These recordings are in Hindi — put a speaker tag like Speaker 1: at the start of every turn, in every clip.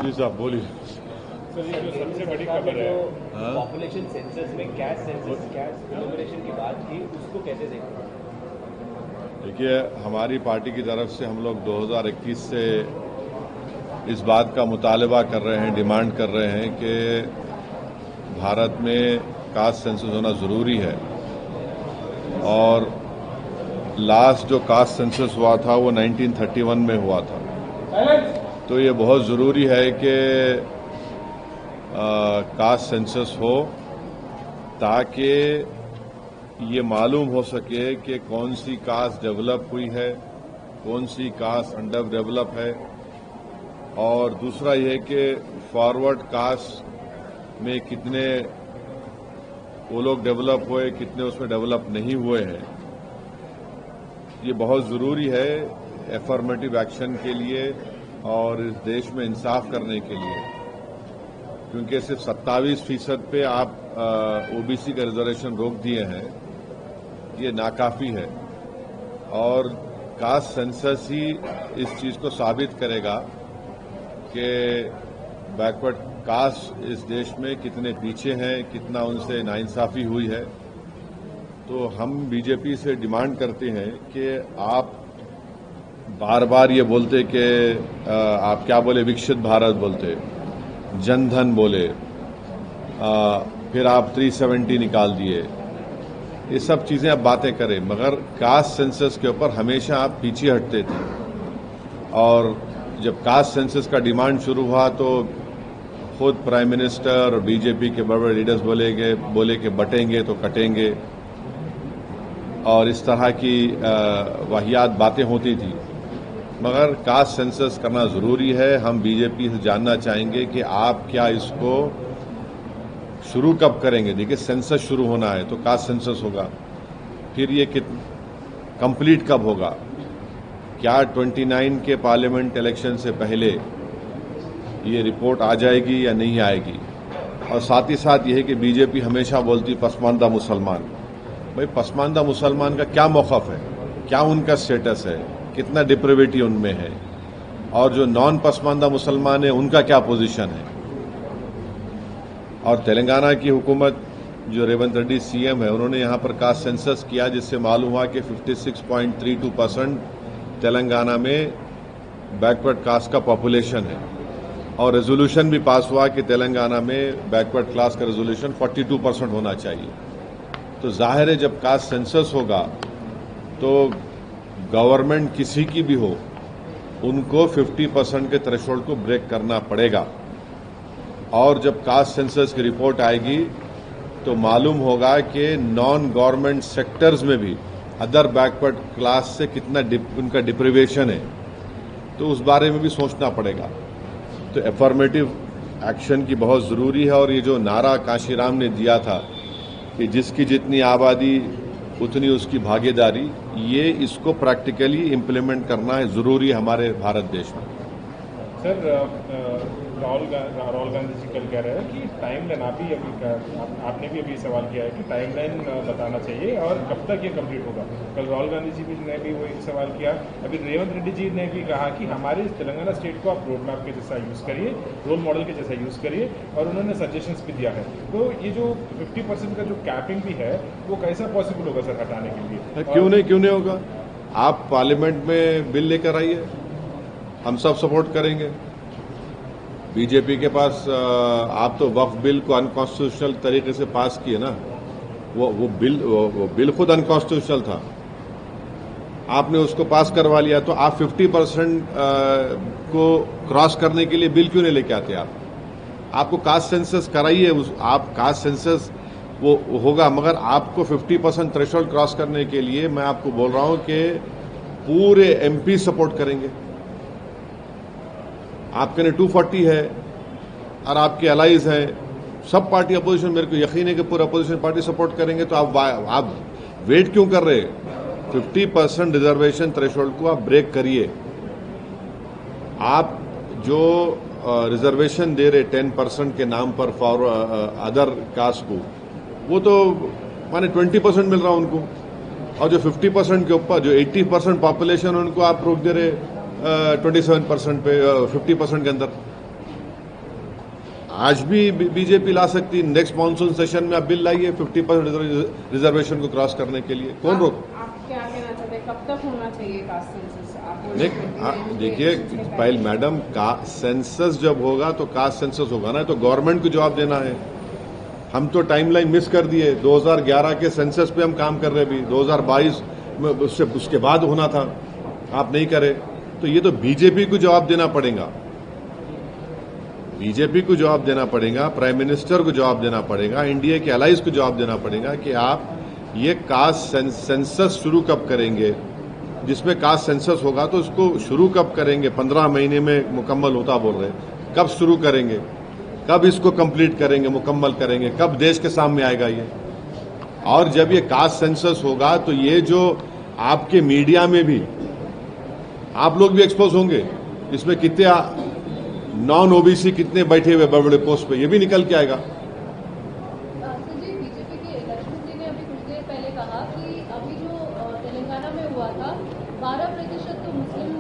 Speaker 1: मोदी साहब बोलिए।
Speaker 2: सर, ये जो सबसे बड़ी खबर है,
Speaker 3: पॉपुलेशन सेंसस में कैस्ट सेंसस कैस्ट इनोग्रेशन की बात की, उसको कैसे देखते हैं?
Speaker 1: देखिए, हमारी पार्टी की तरफ से हम लोग 2021 से इस बात का मुतालबा कर रहे हैं, डिमांड कर रहे हैं कि भारत में कास्ट सेंसस होना ज़रूरी है। और लास्ट जो कास्ट सेंसस हुआ था वो 1931 में हुआ था। तो ये बहुत ज़रूरी है कि कास्ट सेंसस हो ताकि ये मालूम हो सके कि कौन सी कास्ट डेवलप हुई है, कौन सी कास्ट अंडर डेवलप है। और दूसरा ये कि फॉरवर्ड कास्ट में कितने वो लोग डेवलप हुए, कितने उसमें डेवलप नहीं हुए हैं। ये बहुत ज़रूरी है एफर्मेटिव एक्शन के लिए और इस देश में इंसाफ करने के लिए, क्योंकि सिर्फ 27% पे आप ओबीसी का रिजर्वेशन रोक दिए हैं, ये नाकाफी है। और कास्ट सेंसस ही इस चीज़ को साबित करेगा कि बैकवर्ड कास्ट इस देश में कितने पीछे हैं, कितना उनसे नाइंसाफी हुई है। तो हम बीजेपी से डिमांड करते हैं कि आप बार बार ये बोलते कि आप क्या बोले, विकसित भारत बोलते, जनधन बोले, फिर आप 370 निकाल दिए, ये सब चीज़ें आप बातें करें, मगर कास्ट सेंसस के ऊपर हमेशा आप पीछे हटते थे। और जब कास्ट सेंसस का डिमांड शुरू हुआ तो खुद प्राइम मिनिस्टर और बीजेपी के बड़े बड़े लीडर्स बोले कि बटेंगे तो कटेंगे, और इस तरह की वाहियात बातें होती थी। मगर कास्ट सेंसस करना ज़रूरी है। हम बीजेपी से जानना चाहेंगे कि आप क्या इसको शुरू कब करेंगे। देखिए, सेंसस शुरू होना है तो कास्ट सेंसस होगा, फिर ये कंप्लीट कब होगा, क्या 29 के पार्लियामेंट इलेक्शन से पहले ये रिपोर्ट आ जाएगी या नहीं आएगी। और साथ ही साथ ये है कि बीजेपी हमेशा बोलती पसमानदा मुसलमान। भाई, पसमानदा मुसलमान का क्या मौक़िफ़ है, क्या उनका स्टेटस है, कितना डिप्रेविटी उनमें है, और जो नॉन पसमानदा मुसलमान है उनका क्या पोजीशन है। और तेलंगाना की हुकूमत जो रेवंत रेड्डी सीएम है, उन्होंने यहाँ पर कास्ट सेंसस किया, जिससे मालूम हुआ कि 56.32% तेलंगाना में बैकवर्ड कास्ट का पॉपुलेशन है। और रेजोल्यूशन भी पास हुआ कि तेलंगाना में बैकवर्ड क्लास का रेजोल्यूशन 42% होना चाहिए। तो जाहिर है जब कास्ट सेंसस होगा तो गवर्नमेंट किसी की भी हो, उनको 50% के थ्रेशोल्ड को ब्रेक करना पड़ेगा। और जब कास्ट सेंसस की रिपोर्ट आएगी तो मालूम होगा कि नॉन गवर्नमेंट सेक्टर्स में भी अदर बैकवर्ड क्लास से कितना उनका डिप्रिवेशन है, तो उस बारे में भी सोचना पड़ेगा। तो एफर्मेटिव एक्शन की बहुत ज़रूरी है। और ये जो नारा काशीराम ने दिया था कि जिसकी जितनी आबादी उतनी उसकी भागीदारी, ये इसको प्रैक्टिकली इम्प्लीमेंट करना है ज़रूरी हमारे भारत देश में।
Speaker 2: सर, राहुल गांधी जी कल कह रहे हैं कि टाइमलाइन, आपने भी अभी सवाल किया है कि टाइमलाइन बताना चाहिए और कब तक ये कंप्लीट होगा। कल राहुल गांधी जी ने भी वो एक सवाल किया। अभी रेवंत रेड्डी जी ने भी कहा कि हमारे तेलंगाना स्टेट को आप रोड मैप के जैसा यूज़ करिए, रोल मॉडल के जैसा यूज़ करिए, और उन्होंने सजेशंस भी दिया है। तो ये जो 50% का जो कैपिंग भी है, वो कैसा पॉसिबल होगा सर हटाने के लिए?
Speaker 1: क्यों नहीं होगा। आप पार्लियामेंट में बिल लेकर आइए, हम सब सपोर्ट करेंगे। बीजेपी के पास आप तो वक्फ बिल को अनकॉन्स्टिट्यूशनल तरीके से पास किए ना, वो बिल खुद अनकॉन्स्टिट्यूशनल था, आपने उसको पास करवा लिया। तो आप 50% को क्रॉस करने के लिए बिल क्यों नहीं लेके आते? आपको कास्ट सेंसस कराइए, आप कास्ट सेंसस वो होगा, मगर आपको 50% थ्रेशोल्ड क्रॉस करने के लिए मैं आपको बोल रहा हूं कि पूरे एमपी सपोर्ट करेंगे। आपके ने 240 है और आपके अलाइज हैं, सब पार्टी अपोजिशन, मेरे को यकीन है कि पूरा अपोजिशन पार्टी सपोर्ट करेंगे। तो आप वेट क्यों कर रहे? 50% रिजर्वेशन थ्रेशोल्ड को आप ब्रेक करिए। आप जो रिजर्वेशन दे रहे 10% के नाम पर फॉर अदर कास्ट को, वो तो माने 20% मिल रहा उनको, और जो 50% के ऊपर जो 80% पॉपुलेशन उनको आप रोक दे रहे 27% पे 50% के अंदर। आज भी बीजेपी ला सकती, नेक्स्ट मानसून सेशन में आप बिल लाइए 50% रिजर्वेशन को क्रॉस करने के लिए, कौन रोक।
Speaker 4: आप क्या कहना चाहते हैं, कब तक होना चाहिए कास्ट सेंसस? आप
Speaker 1: देखिए पहले मैडम, का सेंसस जब होगा तो कास्ट सेंसस होगा ना, तो गवर्नमेंट को जवाब देना है। हम तो टाइमलाइन मिस कर दिए, 2011 के सेंसस पे हम काम कर रहे भी, 2022 में उसके बाद होना था, आप नहीं करे। तो ये तो बीजेपी को जवाब देना पड़ेगा, बीजेपी को जवाब देना पड़ेगा, प्राइम मिनिस्टर को जवाब देना पड़ेगा, इंडिया के अलाइज को जवाब देना पड़ेगा कि आप ये कास्ट सेंसस शुरू कब करेंगे, जिसमें कास्ट सेंसस होगा तो उसको शुरू कब करेंगे। 15 महीने में मुकम्मल होता बोल रहे, कब शुरू करेंगे, कब इसको कंप्लीट करेंगे, मुकम्मल करेंगे, कब देश के सामने आएगा ये। और जब ये कास्ट सेंसस होगा तो ये जो आपके मीडिया में भी आप लोग भी एक्सपोज होंगे, इसमें कितने नॉन ओबीसी कितने बैठे हुए बड़े बड़े पोस्ट पे, ये भी निकल के आएगा।
Speaker 5: संजय, बीजेपी के लक्ष्मण जी ने अभी कुछ देर पहले कहा कि अभी जो तेलंगाना में हुआ था 12% तो मुस्लिम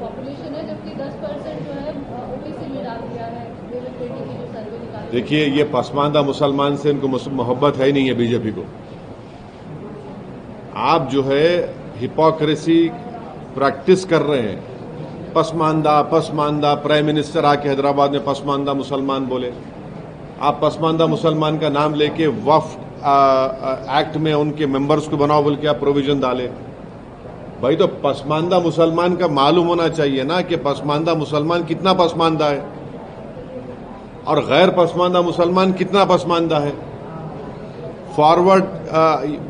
Speaker 5: पॉपुलेशन है, जबकि 10% जो है ओबीसी में डाल दिया है। रेवंत रेड्डी की जो सर्वे निकाली,
Speaker 1: देखिए ये पसमानदा मुसलमान से इनको मोहब्बत है ही नहीं है बीजेपी को। आप जो है हिपोक्रेसी प्रैक्टिस कर रहे हैं, पसमानदा प्राइम मिनिस्टर आके हैदराबाद में पसमानदा मुसलमान बोले, आप पसमानदा मुसलमान का नाम लेके वक्फ एक्ट में उनके मेंबर्स को बनाओ बोल के आप प्रोविजन डाले। भाई तो पसमानदा मुसलमान का मालूम होना चाहिए ना कि पसमानदा मुसलमान कितना पसमानदा है और गैर पसमानदा मुसलमान कितना पसमानदा है। फॉरवर्ड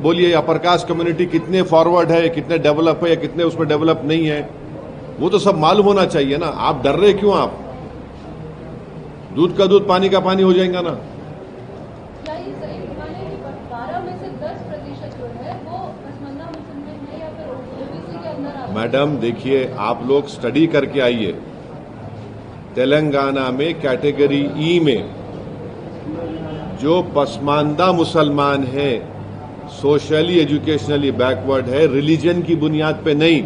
Speaker 1: बोलिए अपर कास्ट कम्युनिटी कितने फॉरवर्ड है, कितने डेवलप है या कितने उसमें डेवलप नहीं है, वो तो सब मालूम होना चाहिए ना। आप डर रहे क्यों? आप दूध का दूध पानी का पानी हो जाएगा ना।
Speaker 5: क्या ये सही माने कि 12 में से 10% जो है वो पसमानदा मुसलमान है या फिर ओबीसी के अंदर आता है?
Speaker 1: मैडम देखिए, आप लोग स्टडी करके आइए, तेलंगाना में कैटेगरी ई में जो पसमानदा मुसलमान है, सोशली एजुकेशनली बैकवर्ड है, रिलीजन की बुनियाद पे नहीं,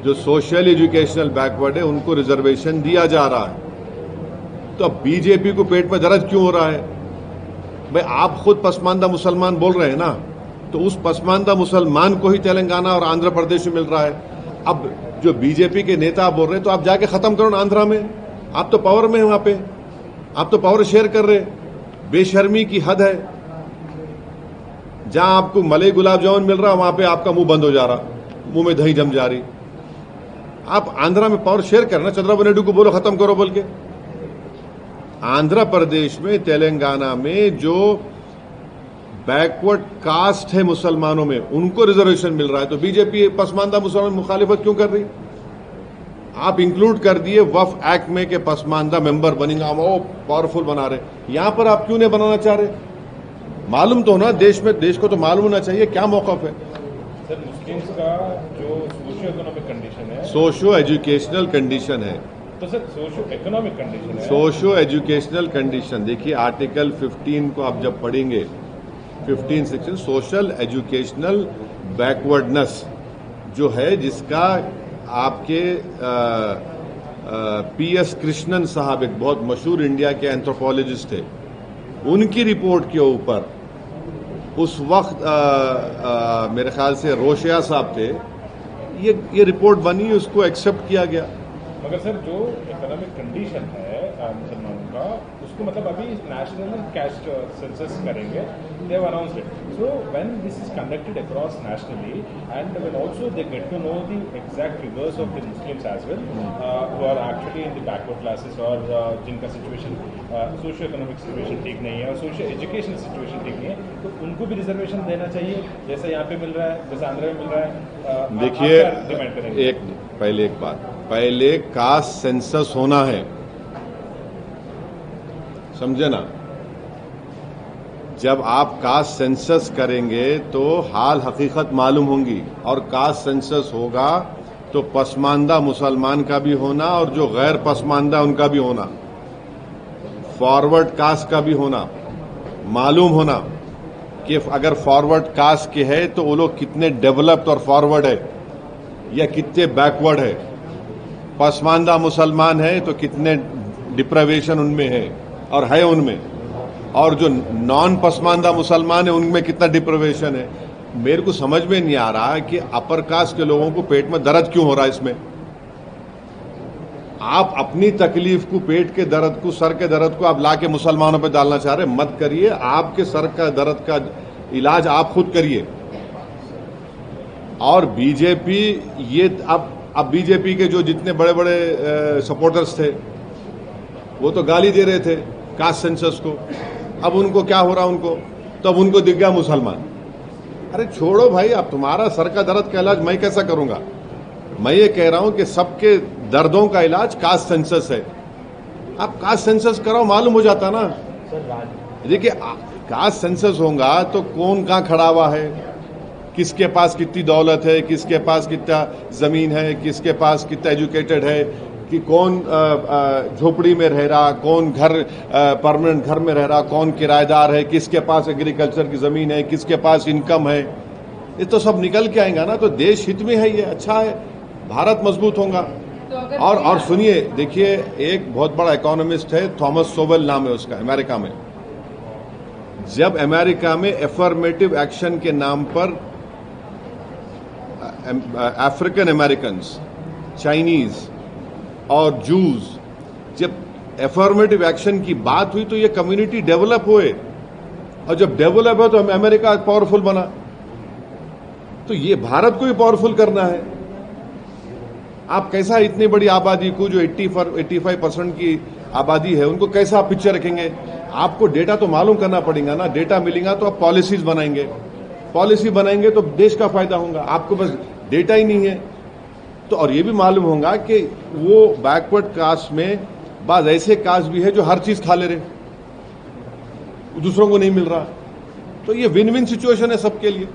Speaker 1: जो सोशल एजुकेशनल बैकवर्ड है उनको रिजर्वेशन दिया जा रहा है। तो अब बीजेपी को पेट में दर्द क्यों हो रहा है? भाई आप खुद पसमानदा मुसलमान बोल रहे हैं ना, तो उस पसमानदा मुसलमान को ही तेलंगाना और आंध्र प्रदेश में मिल रहा है। अब जो बीजेपी के नेता बोल रहे हैं तो आप जाके खत्म करो ना आंध्रा में, आप तो पावर में है वहां पे, आप तो पावर शेयर कर रहे हैं। बेशर्मी की हद है। जहां आपको मलाई गुलाब जामुन मिल रहा है वहां पे आपका मुंह बंद हो जा रहा, मुंह में दही जम जा रही। आप आंध्रा में पावर शेयर करना, चंद्रबाबू नायडू को बोलो खत्म करो बोल के। आंध्र प्रदेश में तेलंगाना में जो बैकवर्ड कास्ट है मुसलमानों में, उनको रिजर्वेशन मिल रहा है, तो बीजेपी पसमानदा मुसलमान मुखालिफत क्यों कर रही? आप इंक्लूड कर दिए वक्फ एक्ट में के पसमानदा मेंबर बनेगा, वो पावरफुल बना रहे। यहां पर आप क्यों नहीं बनाना चाह रहे? मालूम तो ना देश में, देश को तो मालूम होना चाहिए क्या मौकफ है।
Speaker 2: सर, मुस्लिम्स का जो सोशियो इकोनॉमिक कंडीशन है,
Speaker 1: सोशियो एजुकेशनल कंडीशन है,
Speaker 2: तो सर सोशियो इकोनॉमिक कंडीशन है,
Speaker 1: सोशियो एजुकेशनल कंडीशन देखिए आर्टिकल 15 को आप जब पढ़ेंगे, 15 सेक्शन सोशल एजुकेशनल बैकवर्डनेस जो है, जिसका आपके पीएस कृष्णन साहब एक बहुत मशहूर इंडिया के एंथ्रोपोलॉजिस्ट थे, उनकी रिपोर्ट के ऊपर उस वक्त मेरे ख्याल से रोशिया साहब थे, ये रिपोर्ट बनी, उसको एक्सेप्ट किया गया।
Speaker 2: मगर सर जो इकोनॉमिक कंडीशन है मुसलमानों का, उसको मतलब अभी नेशनल कास्ट सेंसस करेंगे, they have announced it. So when this is conducted across nationally and when also they get to know the exact figures of the Muslims as well who are actually in the backward classes और जिनका सिचुएशन सोशियो इकोनॉमिक सिचुएशन ठीक नहीं है और सोशियो एजुकेशनल सिचुएशन ठीक नहीं है, तो उनको भी रिजर्वेशन देना चाहिए जैसा यहाँ पे मिल रहा है, जैसा आंध्र में मिल रहा है।
Speaker 1: देखिए
Speaker 2: डिमांड करेंगे
Speaker 1: एक बात, पहले कास्ट सेंसस होना है, समझे ना। जब आप कास्ट सेंसस करेंगे तो हाल हकीकत मालूम होंगी, और कास्ट सेंसस होगा तो पसमानदा मुसलमान का भी होना और जो गैर पसमानदा उनका भी होना, फॉरवर्ड कास्ट का भी होना, मालूम होना कि अगर फॉरवर्ड कास्ट के है तो वो लोग कितने डेवलप्ड और फॉरवर्ड है या कितने बैकवर्ड है। पसमानदा मुसलमान है तो कितने डिप्रावेशन उनमें है। और है उनमें, और जो नॉन पसमानदा मुसलमान है उनमें कितना डिप्रिवेशन है। मेरे को समझ में नहीं आ रहा कि अपर कास्ट के लोगों को पेट में दर्द क्यों हो रहा है। इसमें आप अपनी तकलीफ को, पेट के दर्द को, सर के दर्द को आप लाके मुसलमानों पे डालना चाह रहे, मत करिए। आपके सर का दर्द का इलाज आप खुद करिए। और बीजेपी ये अब बीजेपी के जो जितने बड़े बड़े सपोर्टर्स थे वो तो गाली दे रहे थे कास्ट सेंसस को। अब उनको क्या हो रहा, उनको तो अब उनको दिख गया मुसलमान। अरे छोड़ो भाई, अब तुम्हारा सर का दर्द का इलाज मैं कैसा करूंगा। मैं ये कह रहा हूं कि सबके दर्दों का इलाज कास्ट सेंसस है। आप कास्ट सेंसस कराओ, मालूम हो जाता ना। देखिए कास्ट सेंसस होगा तो कौन कहां खड़ा हुआ है, किसके पास कितनी दौलत है, किसके पास कितना जमीन है, किसके पास कितना एजुकेटेड है, कि कौन झोपड़ी में रह रहा, कौन घर परमानेंट घर में रह रहा, कौन किराएदार है, किसके पास एग्रीकल्चर की जमीन है, किसके पास इनकम है। ये तो सब निकल के आएगा ना। तो देश हित में है, ये अच्छा है, भारत मजबूत होगा।
Speaker 4: तो
Speaker 1: और सुनिए, देखिए एक बहुत बड़ा इकोनॉमिस्ट है, थॉमस सोवेल नाम है उसका, अमेरिका में। जब अमेरिका में एफर्मेटिव एक्शन के नाम पर अफ्रीकन अमेरिकन, चाइनीज और जूस, जब एफर्मेटिव एक्शन की बात हुई तो ये कम्युनिटी डेवलप हुए, और जब डेवलप है तो अमेरिका पावरफुल बना। तो ये भारत को भी पावरफुल करना है। आप कैसा इतनी बड़ी आबादी को, जो 85% की आबादी है, उनको कैसा आप पिक्चर रखेंगे। आपको डेटा तो मालूम करना पड़ेगा ना। डेटा मिलेगा तो आप पॉलिसीज बनाएंगे, पॉलिसी बनाएंगे तो देश का फायदा होगा। आपको बस डेटा ही नहीं है तो, और ये भी मालूम होगा कि वो बैकवर्ड कास्ट में बाज ऐसे कास्ट भी है जो हर चीज खा ले रहे, दूसरों को नहीं मिल रहा। तो ये विन विन सिचुएशन है सबके लिए।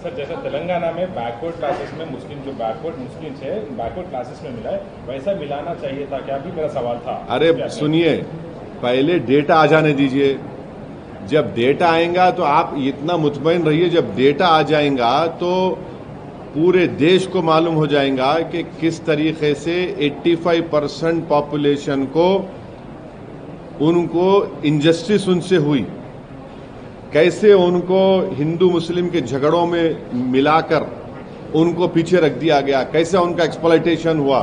Speaker 2: सर जैसा तेलंगाना में बैकवर्ड क्लासेस में मुस्लिम, जो बैकवर्ड मुस्लिम्स है बैकवर्ड क्लासेस में मिला है, वैसा मिलाना चाहिए था क्या, भी मेरा सवाल था।
Speaker 1: अरे सुनिए, पहले डेटा आ जाने दीजिए। जब डेटा आएगा तो आप इतना मुतमईन रहिए, जब डेटा आ जाएगा तो पूरे देश को मालूम हो जाएगा कि किस तरीके से 85% पॉपुलेशन को, उनको इनजस्टिस उनसे हुई, कैसे उनको हिंदू मुस्लिम के झगड़ों में मिलाकर उनको पीछे रख दिया गया, कैसे उनका एक्सप्लॉयटेशन हुआ।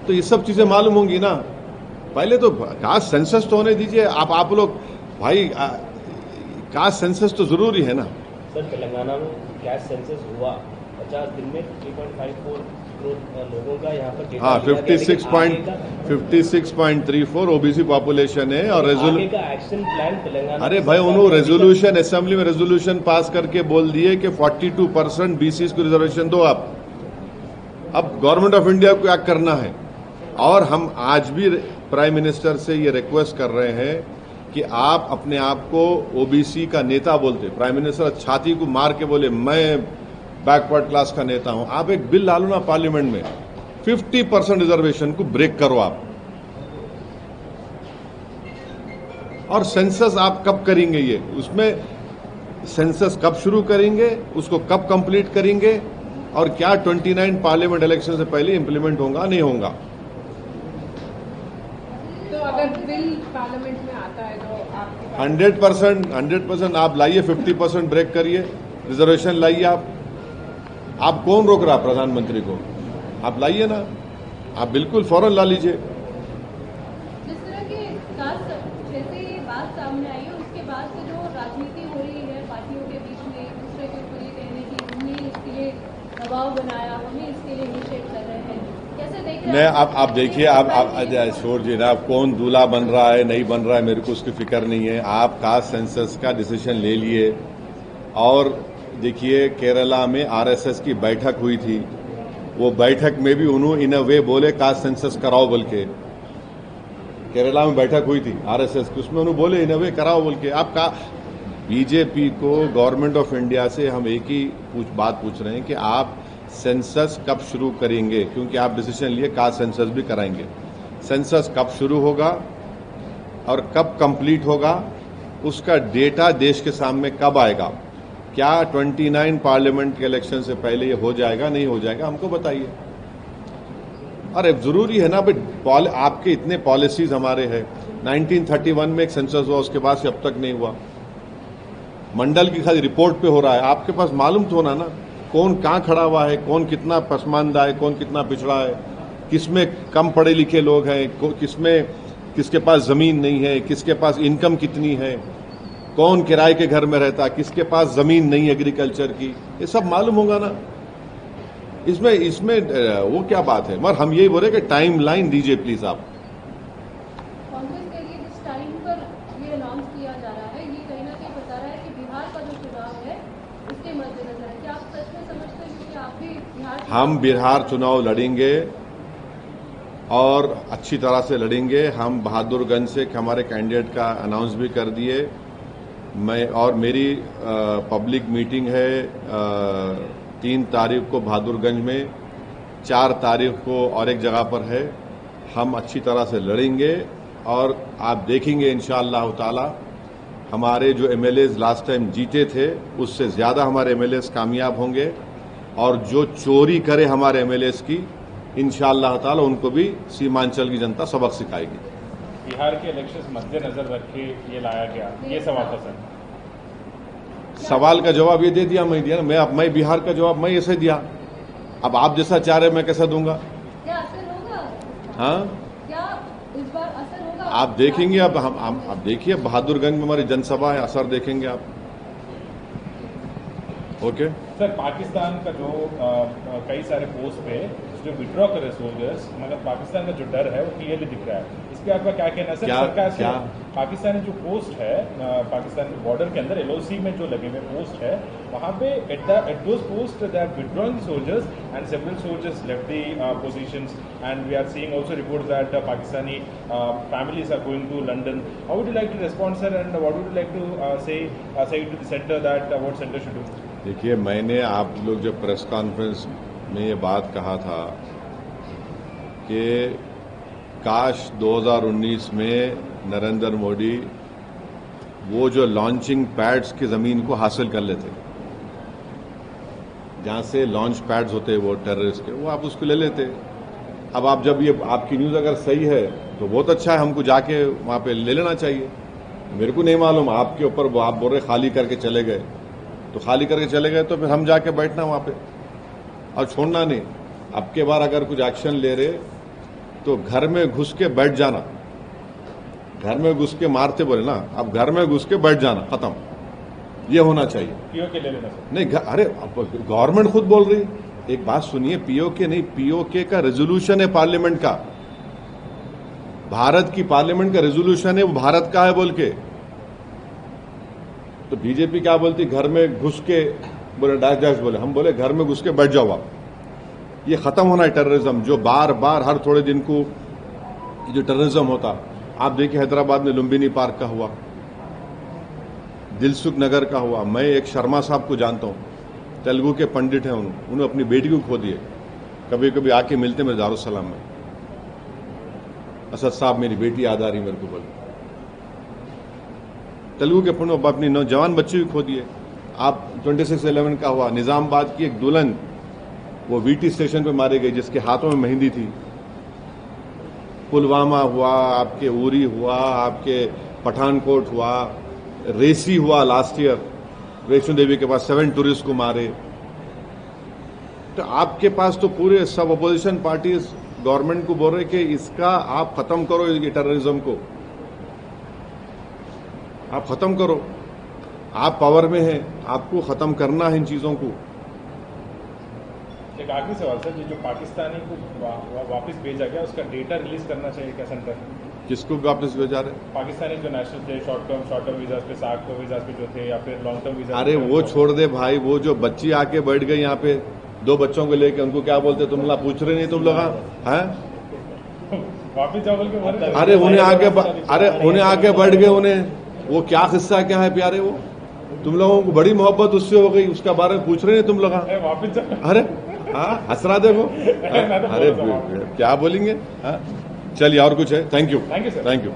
Speaker 1: तो ये सब चीजें मालूम होंगी ना। पहले तो कास्ट सेंसस तो होने दीजिए। आप लोग भाई, कास्ट सेंसस तो जरूरी है ना।
Speaker 3: सर तेलंगाना में कैश सेंसस हुआ, 50 दिन में 3.54 करोड़ लोगों का यहाँ पर डेटा
Speaker 1: हाँ,
Speaker 3: लिया गया,
Speaker 1: 56.34 ओबीसी पॉपुलेशन है। और
Speaker 3: आगे का एक्शन प्लान तेलंगाना,
Speaker 1: अरे भाई उन्होंने रेजोल्यूशन, असेंबली में रेजोल्यूशन पास करके बोल दिए कि 42% बीसीज को रिजर्वेशन दो आप। अब गवर्नमेंट ऑफ इंडिया को क्या करना है। और हम आज भी प्राइम मिनिस्टर से ये रिक्वेस्ट कर रहे हैं कि आप अपने आप को ओबीसी का नेता बोलते। प्राइम मिनिस्टर छाती को मार के बोले मैं बैकवर्ड क्लास का नेता हूं। आप एक बिल डालो ना पार्लियामेंट में, 50% रिजर्वेशन को ब्रेक करो आप। और सेंसस आप कब करेंगे, ये उसमें सेंसस कब शुरू करेंगे, उसको कब कंप्लीट करेंगे, और क्या 29 पार्लियामेंट इलेक्शन से पहले इंप्लीमेंट होगा नहीं होगा।
Speaker 4: तो अगर बिल पार्लियामेंट में आता है तो आपके पास
Speaker 1: 100% आप लाइए, 50% ब्रेक करिए, रिजर्वेशन लाइए आप कौन रोक रहा प्रधानमंत्री को। आप लाइए ना, आप बिल्कुल फौरन ला लीजिए।
Speaker 5: जिस तरह के कास्ट, जैसे ये बात सामने आई है उसके बाद से जो राजनीति हो रही है पार्टियों के बीच में, एक दूसरे के ऊपर ये कहने की हमने इसके लिए दबाव बनाया, हमें इसके लिए इनिशिएट कर रहे हैं, कैसे देख रहे हैं
Speaker 1: आप देखिए, आप छोड़ जी ना, आप कौन दूल्हा बन रहा है नहीं बन रहा है मेरे को उसकी फिक्र नहीं है। आप कास्ट सेंसस का डिसीजन ले लिए। और देखिए केरला में आरएसएस की बैठक हुई थी, वो बैठक में भी उन्होंने इन अ वे बोले कास्ट सेंसस कराओ बोल के। केरला में बैठक हुई थी आरएसएस की, उसमें उन्होंने बोले इन अ वे कराओ बोल के। आपका बीजेपी को, गवर्नमेंट ऑफ इंडिया से हम एक ही बात पूछ रहे हैं कि आप सेंसस कब शुरू करेंगे, क्योंकि आप डिसीजन लिए कास्ट सेंसस भी कराएंगे। सेंसस कब शुरू होगा और कब कंप्लीट होगा, उसका डेटा देश के सामने कब आएगा। क्या 29 पार्लियामेंट के इलेक्शन से पहले ये हो जाएगा नहीं हो जाएगा, हमको बताइए। अरे जरूरी है ना भाई, आपके इतने पॉलिसीज हमारे हैं। 1931 में एक सेंसस हुआ, उसके बाद से अब तक नहीं हुआ। मंडल की खाली रिपोर्ट पे हो रहा है, आपके पास मालूम तो होना ना कौन कहाँ खड़ा हुआ है, कौन कितना पसमानदा है, कौन कितना पिछड़ा है, किसमें कम पढ़े लिखे लोग हैं, किसके पास जमीन नहीं है, किसके पास इनकम कितनी है, कौन किराए के घर में रहता है, किसके पास जमीन नहीं एग्रीकल्चर की, ये सब मालूम होगा ना। इसमें वो क्या बात है। मगर हम यही बोले कि टाइम लाइन दीजिए प्लीज आप।
Speaker 5: कांग्रेस के लिए जिस टाइम पर ये अनाउंस किया जा रहा है, ये कहीं ना कहीं बता रहा है कि बिहार का जो चुनाव है उसके मद्देनजर है। क्या आप सच में समझते हैं कि आप भी
Speaker 1: हम बिहार चुनाव लड़ेंगे और अच्छी तरह से लड़ेंगे। हम बहादुरगंज से हमारे कैंडिडेट का अनाउंस भी कर दिए। मेरी पब्लिक मीटिंग है 3 तारीख को बहादुरगंज में, 4 तारीख को और एक जगह पर है। हम अच्छी तरह से लड़ेंगे और आप देखेंगे इंशाअल्लाह ताला हमारे जो एमएलएज लास्ट टाइम जीते थे उससे ज्यादा हमारे एमएलएज कामयाब होंगे, और जो चोरी करे हमारे एमएलएज की इंशाअल्लाह ताला उनको भी सीमांचल की जनता सबक सिखाएगी।
Speaker 2: बिहार के इलेक्शंस मद्देनजर रख के ये लाया गया, ये सवाल था सर।
Speaker 1: सवाल का जवाब ये दे दिया, मैं दिया ना। मैं बिहार का जवाब मैं ऐसे दिया। अब आप जैसा चाह रहे मैं कैसा दूंगा?
Speaker 5: क्या असर होगा?
Speaker 1: हाँ,
Speaker 5: क्या इस बार असर होगा?
Speaker 1: आप देखेंगे। अब आप देखिए बहादुरगंज में हमारी जनसभा है, असर देखेंगे आप। ओके
Speaker 2: सर, पाकिस्तान का जो कई सारे पोस्ट पे जो विड्रॉ कर रहे सोल्जर्स, मगर पाकिस्तान का जो डर है वो क्लियरली दिख रहा है। इस पे आपका क्या कहना है सर? सरकार से पाकिस्तानी जो पोस्ट है पाकिस्तान के बॉर्डर के अंदर LOC में जो लगे हुए पोस्ट है, वहां पे at those post they are withdrawing the soldiers and several soldiers left the positions and we are seeing also reports that Pakistani families are going to London. How would you like to respond, sir, and what would you like to say to the center that what center should do?
Speaker 1: देखिए, मैंने आप लोग जब प्रेस कॉन्फ्रेंस में ये बात कहा था कि काश 2019 में नरेंद्र मोदी वो जो लॉन्चिंग पैड्स की जमीन को हासिल कर लेते, जहां से लॉन्च पैड्स होते वो टेररिस्ट के, वो आप उसको ले लेते। अब आप जब ये आपकी न्यूज अगर सही है तो बहुत अच्छा है, हमको जाके वहां पे ले लेना चाहिए। मेरे को नहीं मालूम आपके ऊपर आप बोल रहे खाली करके चले गए, तो खाली करके चले गए तो फिर हम जाके बैठना वहां पे और छोड़ना नहीं। अब के बार अगर कुछ एक्शन ले रहे तो घर में घुस के बैठ जाना, घर में घुस के मारते बोले ना, अब घर में घुस के बैठ जाना, खत्म। ये होना चाहिए।
Speaker 2: POK ले लेना सर।
Speaker 1: नहीं, अरे गवर्नमेंट खुद बोल रही। एक बात सुनिए, POK नहीं, POK का रेजोल्यूशन है पार्लियामेंट का, भारत की पार्लियामेंट का रेजोल्यूशन है, वो भारत का है बोल के। तो बीजेपी क्या बोलती, घर में घुस के बोले डैश बोले, हम बोले घर में घुस के बैठ जाओ आप। ये खत्म होना है टेररिज्म, जो बार बार हर थोड़े दिन को जो टेररिज्म होता। आप देखिए हैदराबाद में लुम्बिनी पार्क का हुआ, दिलसुख नगर का हुआ। मैं एक शर्मा साहब को जानता हूं, तेलुगु के पंडित हैं, उन्होंने अपनी बेटी को खो दिए। कभी कभी आके मिलते मेरे दारुसलाम में, असद साहब मेरी बेटी याद आ रही मेरे को, बोले तेलुगु के पंडित अपनी नौजवान बच्ची को खो दिए। आप 26/11 का हुआ, निजामाबाद की एक दुल्हन वो VT स्टेशन पे मारी गई जिसके हाथों में मेहंदी थी। पुलवामा हुआ, आपके उरी हुआ, आपके पठानकोट हुआ, रेसी हुआ लास्ट ईयर, वैष्णो देवी के पास 7 टूरिस्ट को मारे। तो आपके पास तो पूरे सब अपोजिशन पार्टीज गवर्नमेंट को बोल रहे कि इसका आप खत्म करो, ये टेररिज्म को आप खत्म करो। आप पावर में हैं, आपको खत्म करना है इन चीजों को।
Speaker 2: एक आखिरी सवाल सर, जो पाकिस्तानी को वापस भेजा गया उसका डेटा रिलीज करना चाहिए क्या सेंटर?
Speaker 1: किसको वापस भेजा रहे?
Speaker 2: पाकिस्तानी जो नेशनल थे, शॉर्ट टर्म वीजा पे, साग वीजा पे जो थे, या फिर लॉन्ग टर्म वीजा।
Speaker 1: अरे वो छोड़ दे भाई, वो जो बच्ची आके बैठ गई यहाँ पे 2 बच्चों को लेके, उनको क्या बोलते तुम लोग पूछ रहे नहीं तुम लोग हैं?
Speaker 2: वापिस जाओ बोल के,
Speaker 1: अरे उन्हें आके बैठ गए, उन्हें वो क्या किस्सा क्या है प्यारे, वो तुम लोगों को बड़ी मोहब्बत उससे हो गई, उसका बारे में पूछ रहे हैं तुम लोग।
Speaker 2: वापिस जाओ।
Speaker 1: अरे हाँ, हंसरा देखो। अरे क्या बोलेंगे? चलिए और कुछ है? Thank you
Speaker 2: sir.
Speaker 1: Thank you.